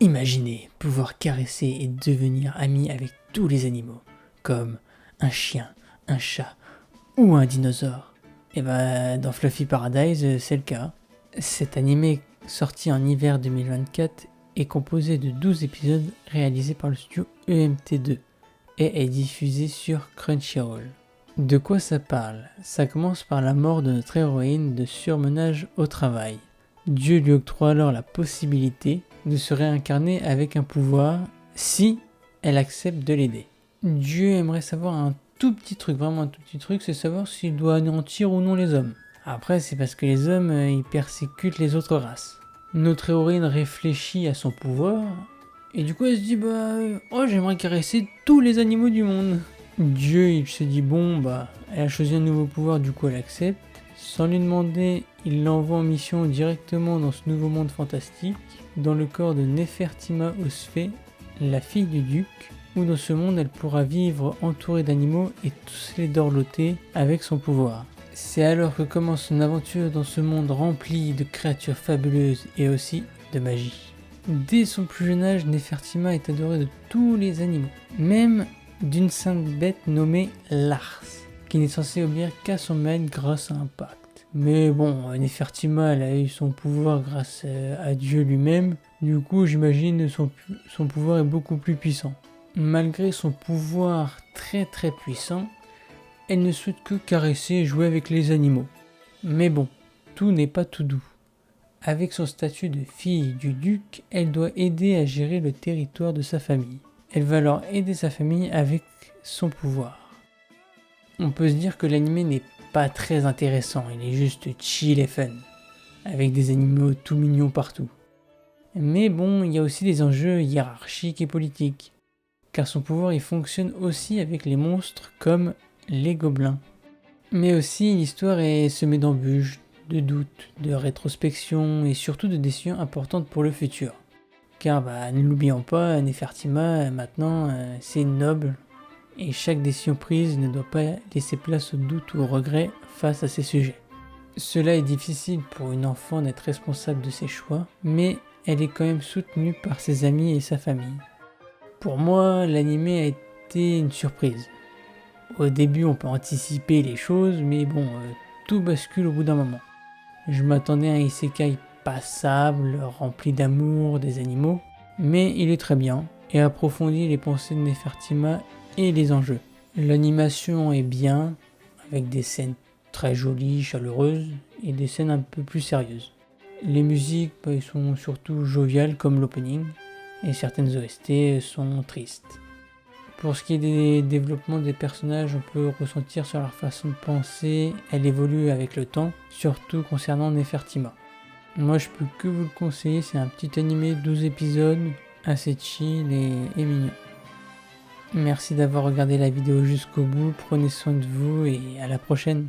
Imaginez pouvoir caresser et devenir ami avec tous les animaux, comme un chien, un chat ou un dinosaure. Et bah dans Fluffy Paradise, c'est le cas. Cet animé sorti en hiver 2024 est composé de 12 épisodes réalisés par le studio EMT2 et est diffusé sur Crunchyroll. De quoi ça parle? Ça commence par la mort de notre héroïne de surmenage au travail. Dieu lui octroie alors la possibilité de se réincarner avec un pouvoir si elle accepte de l'aider. Dieu aimerait savoir un tout petit truc, vraiment un tout petit truc, c'est savoir s'il doit anéantir ou non les hommes. Après, c'est parce que les hommes, ils persécutent les autres races. Notre héroïne réfléchit à son pouvoir, et du coup elle se dit j'aimerais caresser tous les animaux du monde. Dieu, il se dit elle a choisi un nouveau pouvoir, du coup elle accepte. Sans lui demander, il l'envoie en mission directement dans ce nouveau monde fantastique, dans le corps de Nefertima Osfé, la fille du duc, où dans ce monde elle pourra vivre entourée d'animaux et tous les dorloter avec son pouvoir. C'est alors que commence son aventure dans ce monde rempli de créatures fabuleuses et aussi de magie. Dès son plus jeune âge, Nefertima est adorée de tous les animaux, même d'une sainte bête nommée Lars, qui n'est censée obéir qu'à son maître grâce à un pacte. Mais bon, Nefertima, elle a eu son pouvoir grâce à Dieu lui-même, du coup j'imagine son pouvoir est beaucoup plus puissant. Malgré son pouvoir très puissant, elle ne souhaite que caresser et jouer avec les animaux. Mais bon, tout n'est pas tout doux. Avec son statut de fille du duc, elle doit aider à gérer le territoire de sa famille. Elle va alors aider sa famille avec son pouvoir. On peut se dire que l'anime n'est pas très intéressant, il est juste chill et fun, avec des animaux tout mignons partout. Mais bon, il y a aussi des enjeux hiérarchiques et politiques, car son pouvoir il fonctionne aussi avec les monstres comme les gobelins. Mais aussi l'histoire est semée d'embûches, de doutes, de rétrospection et surtout de décisions importantes pour le futur. Car ne l'oublions pas, Nefertima maintenant c'est une noble et chaque décision prise ne doit pas laisser place au doute ou au regret face à ces sujets. Cela est difficile pour une enfant d'être responsable de ses choix, mais elle est quand même soutenue par ses amis et sa famille. Pour moi, l'anime a été une surprise. Au début, on peut anticiper les choses, mais tout bascule au bout d'un moment. Je m'attendais à un isekai passable, rempli d'amour des animaux, mais il est très bien et approfondit les pensées de Nefertima et les enjeux. L'animation est bien, avec des scènes très jolies, chaleureuses, et des scènes un peu plus sérieuses. Les musiques ils sont surtout joviales comme l'opening, et certaines OST sont tristes. Pour ce qui est des développements des personnages, on peut ressentir sur leur façon de penser, elle évolue avec le temps, surtout concernant Nefertima. Moi je peux que vous le conseiller, c'est un petit animé 12 épisodes, assez chill et mignon. Merci d'avoir regardé la vidéo jusqu'au bout, prenez soin de vous et à la prochaine.